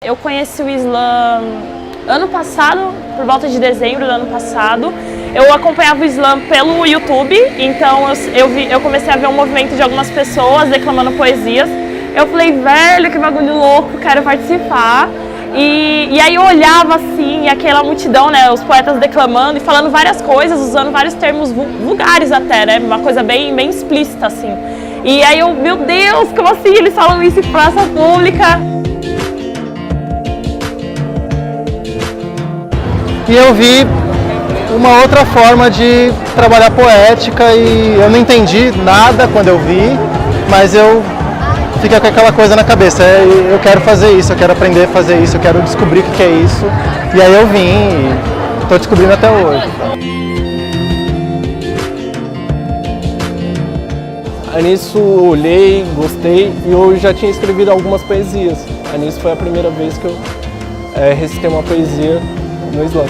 Eu conheci o Islã ano passado, por volta de dezembro do ano passado. Eu acompanhava o Islã pelo YouTube, então eu comecei a ver um movimento de algumas pessoas declamando poesias. Eu falei, velho, que bagulho louco, quero participar. E aí eu olhava assim, aquela multidão, né, os poetas declamando e falando várias coisas, usando vários termos vulgares até, né, uma coisa bem explícita assim. E aí eu, meu Deus, como assim eles falam isso em praça pública? E eu vi uma outra forma de trabalhar poética e eu não entendi nada quando eu vi, mas eu fiquei com aquela coisa na cabeça, eu quero fazer isso, eu quero aprender a fazer isso, eu quero descobrir o que é isso. E aí eu vim e estou descobrindo até hoje. Aí nisso eu olhei, gostei e eu já tinha escrevido algumas poesias. Aí nisso foi a primeira vez que eu recitei uma poesia no Islã.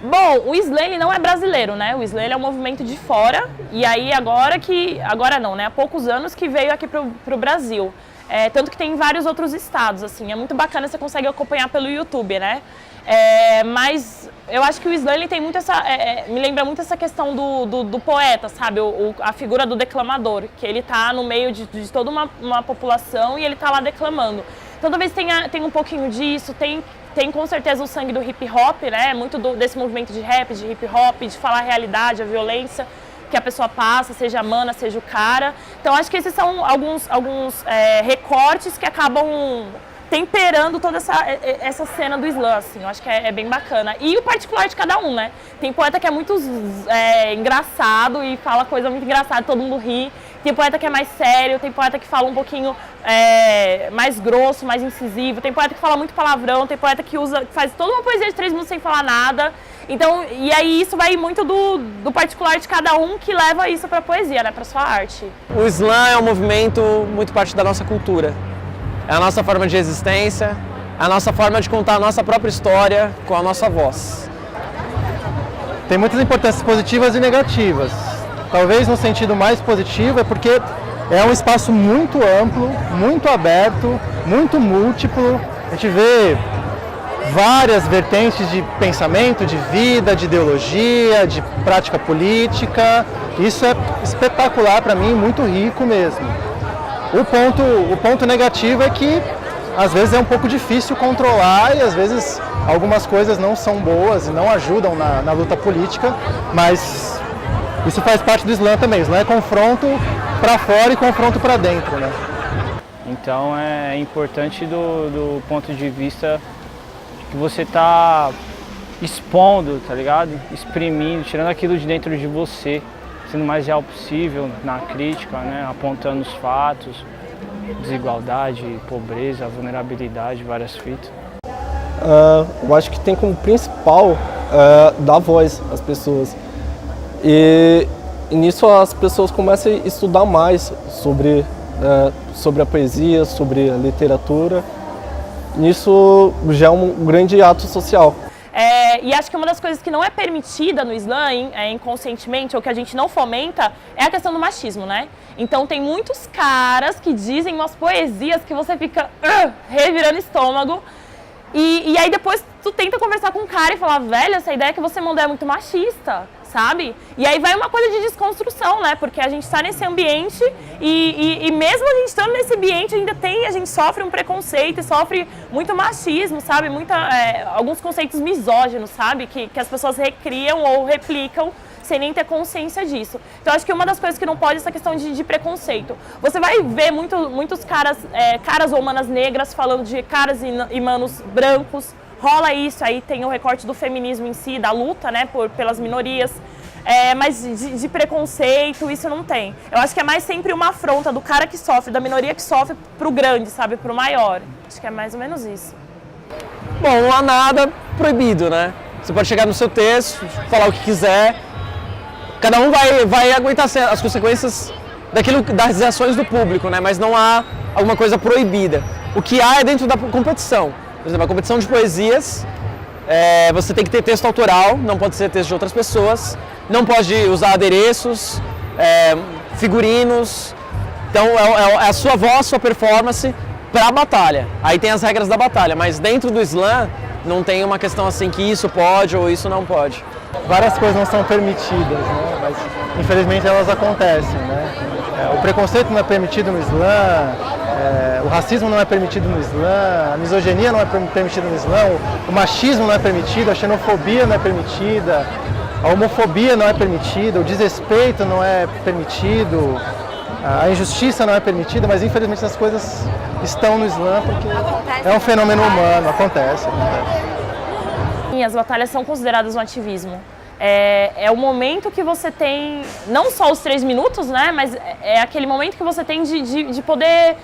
Bom, o Islã ele não é brasileiro, né? O Islã ele é um movimento de fora e aí agora não, né? Há poucos anos que veio aqui pro Brasil. Tanto que tem em vários outros estados, assim, é muito bacana, você consegue acompanhar pelo YouTube, né? Mas eu acho que o Islã ele tem muito me lembra muito essa questão do poeta, sabe? A figura do declamador, que ele tá no meio de toda uma população e ele tá lá declamando. Então talvez tem um pouquinho disso, tem com certeza o sangue do hip hop, né? Muito desse movimento de rap, de hip hop, de falar a realidade, a violência que a pessoa passa, seja a mana, seja o cara. Então acho que esses são alguns recortes que acabam temperando toda essa cena do Islã, assim. Eu acho que é bem bacana. E o particular de cada um, né? Tem poeta que é muito engraçado e fala coisa muito engraçada, todo mundo ri. Tem poeta que é mais sério, tem poeta que fala um pouquinho mais grosso, mais incisivo. Tem poeta que fala muito palavrão, tem poeta que faz toda uma poesia de 3 minutos sem falar nada. Então, e aí isso vai muito do particular de cada um que leva isso para a poesia, né, para sua arte. O Islã é um movimento muito parte da nossa cultura. É a nossa forma de existência, é a nossa forma de contar a nossa própria história com a nossa voz. Tem muitas importâncias positivas e negativas. Talvez no sentido mais positivo é porque é um espaço muito amplo, muito aberto, muito múltiplo. A gente vê várias vertentes de pensamento, de vida, de ideologia, de prática política. Isso é espetacular para mim, muito rico mesmo. O ponto negativo é que às vezes é um pouco difícil controlar e às vezes algumas coisas não são boas e não ajudam na luta política, mas isso faz parte do Islã também. O Islã é confronto para fora e confronto para dentro, né? Então é importante do ponto de vista que você está expondo, tá ligado? Exprimindo, tirando aquilo de dentro de você, sendo o mais real possível na crítica, né? Apontando os fatos, desigualdade, pobreza, vulnerabilidade, várias fitas. Eu acho que tem como principal dar voz às pessoas. E nisso as pessoas começam a estudar mais sobre a poesia, sobre a literatura. Nisso já é um grande ato social. E acho que uma das coisas que não é permitida no Islã, inconscientemente, ou que a gente não fomenta, é a questão do machismo, né? Então tem muitos caras que dizem umas poesias que você fica revirando estômago. E aí depois tu tenta conversar com um cara e falar, velho, essa ideia que você mandou é muito machista, sabe? E aí vai uma coisa de desconstrução, né? Porque a gente está nesse ambiente e mesmo a gente estando nesse ambiente a gente sofre um preconceito e sofre muito machismo, sabe? Alguns conceitos misóginos, sabe? Que as pessoas recriam ou replicam sem nem ter consciência disso. Então acho que uma das coisas que não pode é essa questão de preconceito. Você vai ver muitos caras ou manas negras falando de caras e manos brancos. Rola isso, aí tem o recorte do feminismo em si, da luta, né, pelas minorias. Mas de preconceito, isso não tem. Eu acho que é mais sempre uma afronta do cara que sofre, da minoria que sofre pro grande, sabe, pro maior. Acho que é mais ou menos isso. Bom, não há nada proibido, né? Você pode chegar no seu texto, falar o que quiser. Cada um vai aguentar as consequências das ações do público, né? Mas não há alguma coisa proibida. O que há é dentro da competição. Por exemplo, a competição de poesias, você tem que ter texto autoral, não pode ser texto de outras pessoas, não pode usar adereços, figurinos. Então é a sua voz, sua performance para a batalha. Aí tem as regras da batalha, mas dentro do slam não tem uma questão assim que isso pode ou isso não pode. Várias coisas não são permitidas, né? Mas infelizmente elas acontecem, né? O preconceito não é permitido no slam, o racismo não é permitido no slam, a misoginia não é permitida no slam, o machismo não é permitido, a xenofobia não é permitida, a homofobia não é permitida, o desrespeito não é permitido, a injustiça não é permitida, mas infelizmente essas coisas estão no slam porque é um fenômeno humano, acontece. E as batalhas são consideradas um ativismo. É o momento que você tem, não só os 3 minutos, né, mas é aquele momento que você tem de poder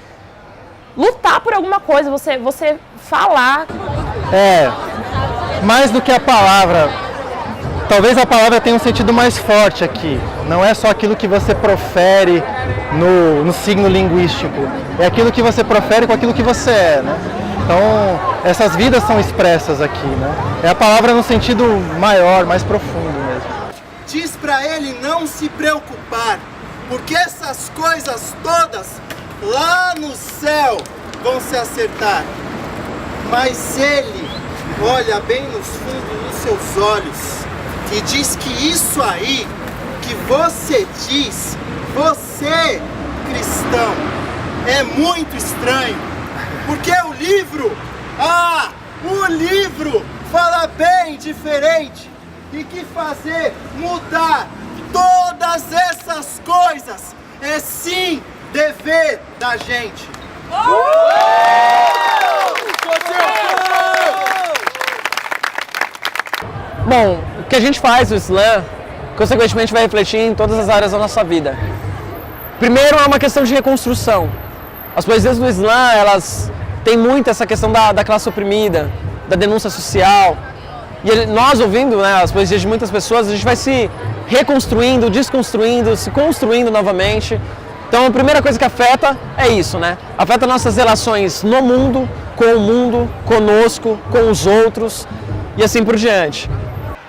lutar por alguma coisa, você falar. Mais do que a palavra, talvez a palavra tenha um sentido mais forte aqui. Não é só aquilo que você profere no signo linguístico, é aquilo que você profere com aquilo que você é, né? Então, essas vidas são expressas aqui, né? É a palavra no sentido maior, mais profundo mesmo. Diz pra ele não se preocupar, porque essas coisas todas lá no céu vão se acertar. Mas ele olha bem nos fundos dos seus olhos e diz que isso aí que você diz, você cristão, é muito estranho. Porque o livro fala bem diferente e que fazer mudar todas essas coisas é sim dever da gente. Bom, o que a gente faz no slam, consequentemente vai refletir em todas as áreas da nossa vida. Primeiro é uma questão de reconstrução. As poesias do slam, elas têm muito essa questão da classe oprimida, da denúncia social. E nós ouvindo, né, as poesias de muitas pessoas, a gente vai se reconstruindo, desconstruindo, se construindo novamente. Então a primeira coisa que afeta é isso, né? Afeta nossas relações no mundo, com o mundo, conosco, com os outros e assim por diante.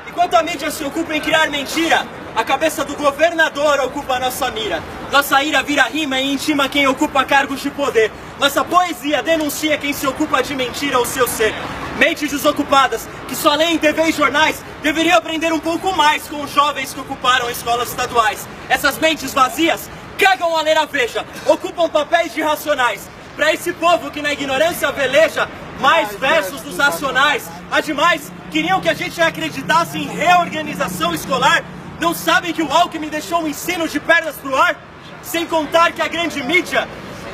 Enquanto a mídia se ocupa em criar mentira, a cabeça do governador ocupa a nossa mira. Nossa ira vira rima e intima quem ocupa cargos de poder. Nossa poesia denuncia quem se ocupa de mentira ao seu ser. Mentes desocupadas, que só leem TV e jornais, deveriam aprender um pouco mais com os jovens que ocuparam escolas estaduais. Essas mentes vazias cagam a ler a Veja, ocupam papéis de racionais. Pra esse povo que na ignorância veleja mais versos dos racionais. Ademais, queriam que a gente acreditasse em reorganização escolar. Não sabem que o Alckmin deixou o ensino de pernas pro ar? Sem contar que a grande mídia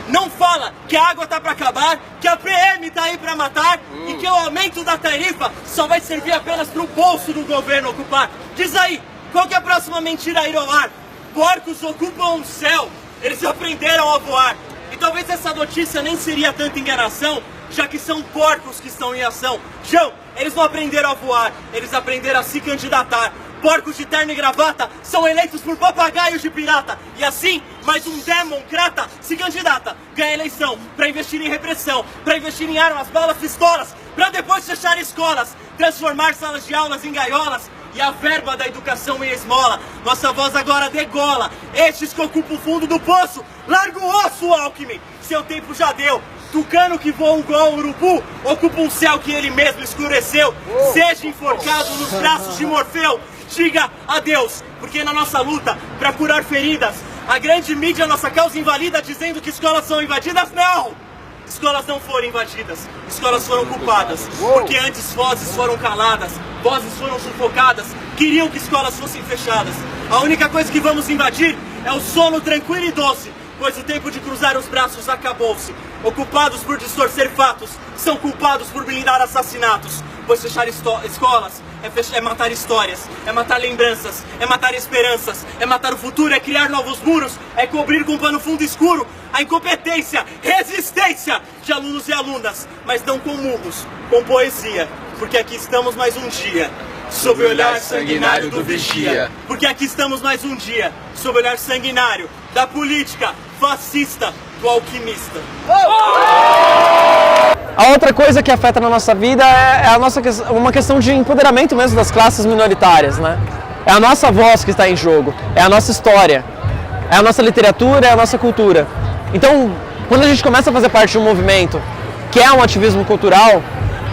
não fala que a água tá pra acabar, que a PM tá aí pra matar e que o aumento da tarifa só vai servir apenas pro bolso do governo ocupar. Diz aí, qual que é a próxima mentira a ir ao ar? Porcos ocupam o céu, eles aprenderam a voar. E talvez essa notícia nem seria tanta enganação, já que são porcos que estão em ação. João, eles não aprenderam a voar, eles aprenderam a se candidatar. Porcos de terno e gravata são eleitos por papagaios de pirata. E assim, mais um democrata se candidata, ganha eleição pra investir em repressão, pra investir em armas, balas, pistolas, pra depois fechar escolas, transformar salas de aulas em gaiolas e a verba da educação em esmola. Nossa voz agora degola. Estes que ocupam o fundo do poço, larga o osso, Alckmin, seu tempo já deu. Tucano que voa igual urubu ocupa um céu que ele mesmo escureceu. Seja enforcado nos braços de Morfeu. Diga adeus, porque na nossa luta pra curar feridas, a grande mídia nossa causa invalida, dizendo que escolas são invadidas. Não! Escolas não foram invadidas, escolas foram ocupadas, porque antes vozes foram caladas, vozes foram sufocadas, queriam que escolas fossem fechadas. A única coisa que vamos invadir é o sono tranquilo e doce, pois o tempo de cruzar os braços acabou-se. Ocupados por distorcer fatos, são culpados por blindar assassinatos, pois fechar escolas é matar histórias, é matar lembranças, é matar esperanças, é matar o futuro, é criar novos muros, é cobrir com pano fundo escuro a incompetência, resistência de alunos e alunas, mas não com murros, com poesia, porque aqui estamos mais um dia, sob o olhar sanguinário do vigia, porque aqui estamos mais um dia, sob o olhar sanguinário da política fascista do alquimista. A outra coisa que afeta na nossa vida é uma questão de empoderamento mesmo das classes minoritárias, né? É a nossa voz que está em jogo, é a nossa história, é a nossa literatura, é a nossa cultura. Então, quando a gente começa a fazer parte de um movimento que é um ativismo cultural,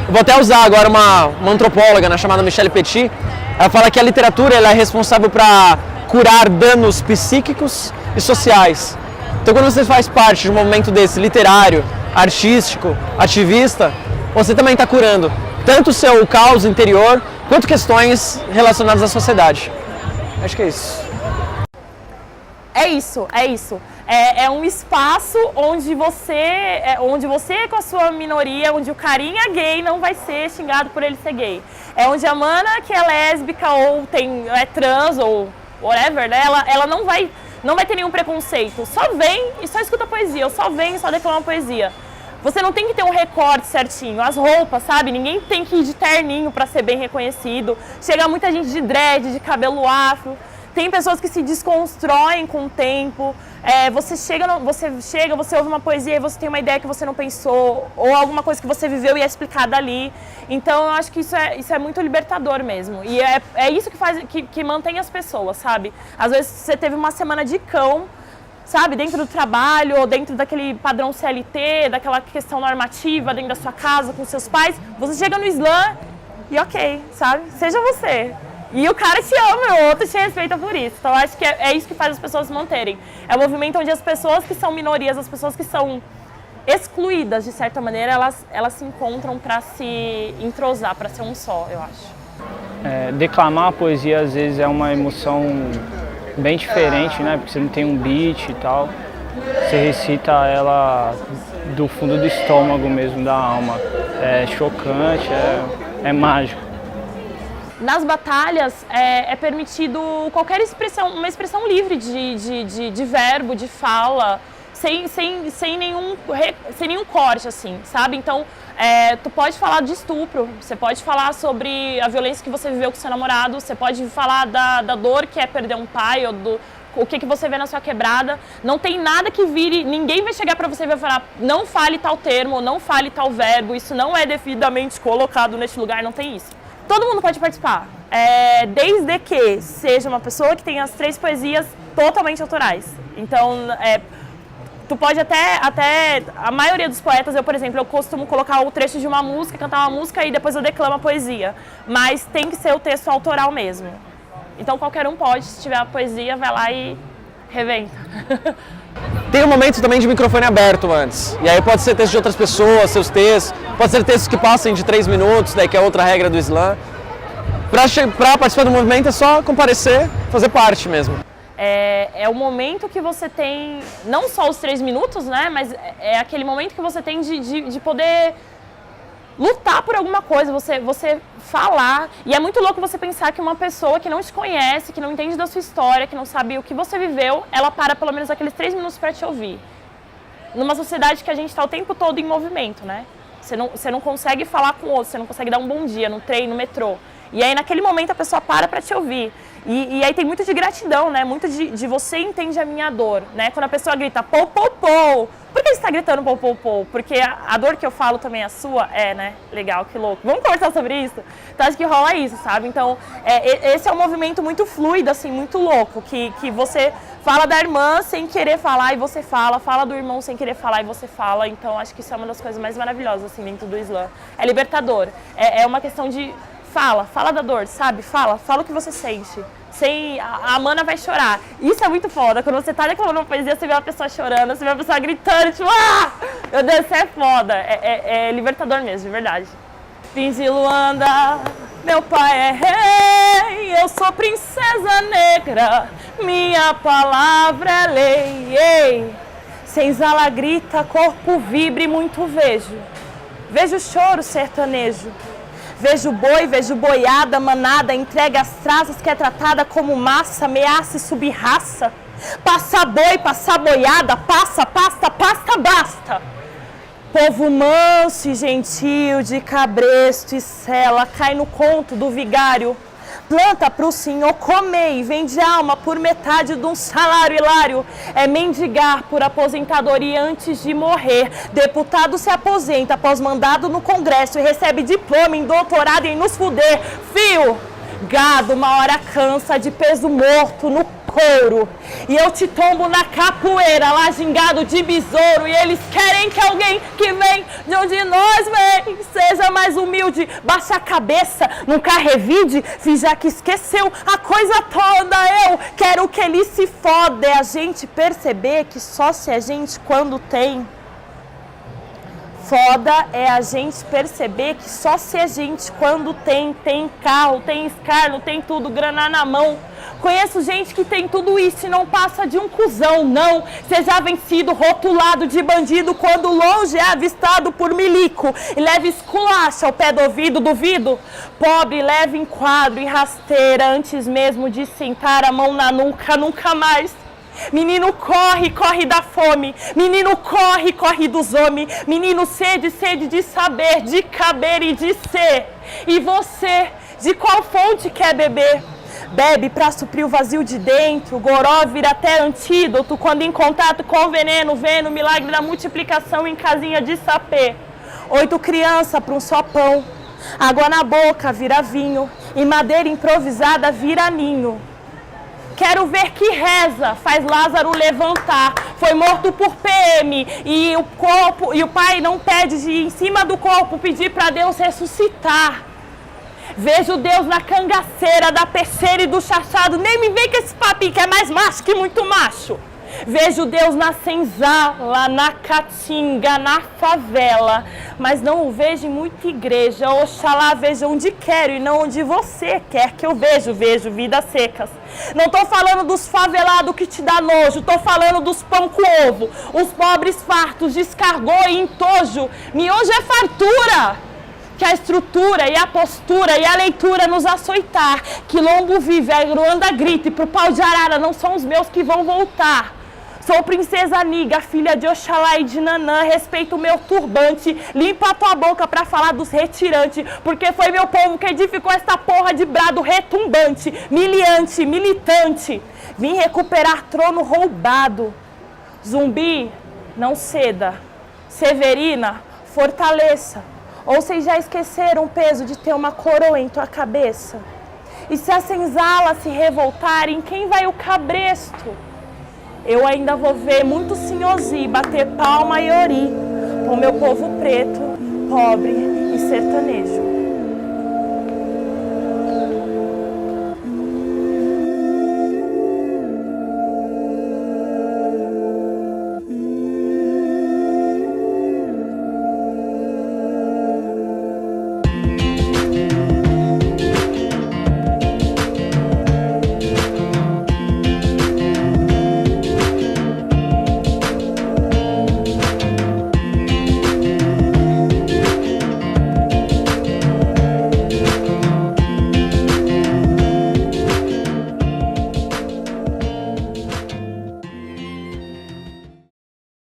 eu vou até usar agora uma antropóloga, né, chamada Michelle Petit, ela fala que a literatura ela é responsável para curar danos psíquicos e sociais. Então, quando você faz parte de um movimento desse, literário, artístico, ativista, você também está curando tanto o seu caos interior, quanto questões relacionadas à sociedade. Acho que é isso. É isso, é isso. É um espaço onde você com a sua minoria, onde o carinha gay não vai ser xingado por ele ser gay. É onde a mana que é lésbica ou é trans ou whatever, né? Ela não vai ter nenhum preconceito. Só vem e só escuta poesia, ou só vem e só declama poesia. Você não tem que ter um recorte certinho, as roupas, sabe? Ninguém tem que ir de terninho para ser bem reconhecido. Chega muita gente de dread, de cabelo afro. Tem pessoas que se desconstroem com o tempo. Você ouve uma poesia e você tem uma ideia que você não pensou, ou alguma coisa que você viveu e é explicada ali. Então eu acho que isso é muito libertador mesmo. E é isso que mantém as pessoas, sabe? Às vezes você teve uma semana de cão, sabe, dentro do trabalho, ou dentro daquele padrão CLT, daquela questão normativa, dentro da sua casa, com seus pais, você chega no slam e ok, sabe? Seja você. E o cara te ama, o outro te respeita por isso. Então, acho que é isso que faz as pessoas se manterem. É um movimento onde as pessoas que são minorias, as pessoas que são excluídas, de certa maneira, elas se encontram para se entrosar, para ser um só, eu acho. Declamar a poesia, às vezes, é uma emoção bem diferente, né? Porque você não tem um beat e tal. Você recita ela do fundo do estômago mesmo, da alma. É chocante, é mágico. Nas batalhas é permitido qualquer expressão, uma expressão livre de verbo, de fala, sem nenhum corte, assim, sabe? Então, tu pode falar de estupro, você pode falar sobre a violência que você viveu com seu namorado, você pode falar da dor que é perder um pai, ou o que você vê na sua quebrada. Não tem nada que vire, ninguém vai chegar pra você e vai falar, não fale tal termo, não fale tal verbo, isso não é devidamente colocado neste lugar, não tem isso. Todo mundo pode participar, desde que seja uma pessoa que tenha as 3 poesias totalmente autorais. Então, tu pode até a maioria dos poetas, eu, por exemplo, eu costumo colocar o trecho de uma música, cantar uma música e depois eu declamo a poesia. Mas tem que ser o texto autoral mesmo. Então, qualquer um pode, se tiver a poesia, vai lá e reventa. Tem um momento também de microfone aberto antes. E aí pode ser texto de outras pessoas, seus textos. Pode ser textos que passem de 3 minutos, daí que é outra regra do slam. Para participar do movimento é só comparecer, fazer parte mesmo. É o momento que você tem, não só os 3 minutos, né? Mas é aquele momento que você tem de poder lutar por alguma coisa, você falar. E é muito louco você pensar que uma pessoa que não te conhece, que não entende da sua história, que não sabe o que você viveu, ela para pelo menos aqueles 3 minutos para te ouvir. Numa sociedade que a gente está o tempo todo em movimento, né? Você não consegue falar com o outro, você não consegue dar um bom dia no trem, no metrô. E aí naquele momento a pessoa para te ouvir. E aí tem muito de gratidão, né? Muito de você entende a minha dor, né? Quando a pessoa grita pou, pou, pou. Por que você está gritando pou, pou, pou? Porque a dor que eu falo também é a sua? Né? Legal, que louco. Vamos conversar sobre isso? Então acho que rola isso, sabe? Então esse é um movimento muito fluido, assim, muito louco. Que você fala da irmã sem querer falar e você fala do irmão sem querer falar e você fala. Então acho que isso é uma das coisas mais maravilhosas, assim, dentro do slam. É libertador. É uma questão de fala da dor, sabe? Fala o que você sente. A mana vai chorar. Isso é muito foda. Quando você tá declamando uma poesia, você vê uma pessoa chorando, você vê uma pessoa gritando, tipo, meu Deus, isso é foda. É libertador mesmo, de verdade. Fins de Luanda, meu pai é rei, eu sou princesa negra, minha palavra é lei. Ei, senzala grita, corpo vibre, muito vejo choro sertanejo. Vejo boi, vejo boiada, manada, entrega as traças que é tratada como massa, ameaça e subraça. Passa boi, passa boiada, passa, pasta, pasta, basta. Povo manso e gentil, de cabresto e sela, cai no conto do vigário. planta pro senhor comer e vende alma por metade de um salário hilário. É mendigar por aposentadoria antes de morrer. Deputado se aposenta após mandado no Congresso e recebe diploma em doutorado em nos fuder. Fio, gado uma hora cansa de peso morto no couro. E eu te tombo na capoeira, lá gingado de besouro. E eles querem que alguém que vem de onde nós vem seja mais humilde. Baixa a cabeça, nunca revide, finja que esqueceu a coisa toda. Eu quero que ele se foda. É a gente perceber que só se a gente quando tem. Foda é a gente perceber que só se a gente quando tem carro, tem escarno, tem tudo, grana na mão. Conheço gente que tem tudo isso e não passa de um cuzão, não. Seja vencido, rotulado de bandido quando longe é avistado por milico. E leva esculacha ao pé do ouvido, duvido. Pobre, leva enquadro e rasteira antes mesmo de sentar a mão na nuca, nunca mais. Menino corre, corre da fome. Menino corre, corre dos homens. Menino sede, sede de saber, de caber e de ser. E você, de qual fonte quer beber? Bebe pra suprir o vazio de dentro. Goró vira até antídoto quando em contato com o veneno, vendo o milagre da multiplicação em casinha de sapê. 8 crianças pra um só pão. Água na boca vira vinho. E madeira improvisada vira ninho. Quero ver que reza faz Lázaro levantar. Foi morto por PM e o pai não pede de ir em cima do corpo pedir para Deus ressuscitar. Vejo Deus na cangaceira da peixeira e do chachado. Nem me vem com esse papinho que é mais macho que muito macho. Vejo Deus na senzala, na caatinga, na favela, mas não o vejo em muita igreja. Oxalá veja onde quero e não onde você quer que eu vejo. Vejo vidas secas. Não tô falando dos favelados que te dá nojo, tô falando dos pão com ovo. Os pobres fartos, descargou e entojo. Miojo é fartura. Que a estrutura e a postura e a leitura nos açoitar. Quilombo vive, a Ruanda grita e pro pau de arara não são os meus que vão voltar. Sou princesa Niga, filha de Oxalá e de Nanã, respeito o meu turbante, limpa a tua boca pra falar dos retirantes, porque foi meu povo que edificou esta porra de brado retumbante, miliante, militante. Vim recuperar trono roubado. Zumbi, não ceda. Severina, fortaleça. Ou vocês já esqueceram o peso de ter uma coroa em tua cabeça? E se a senzala se revoltarem, quem vai o cabresto? Eu ainda vou ver muito senhorzi bater palma e ori com meu povo preto, pobre e sertanejo.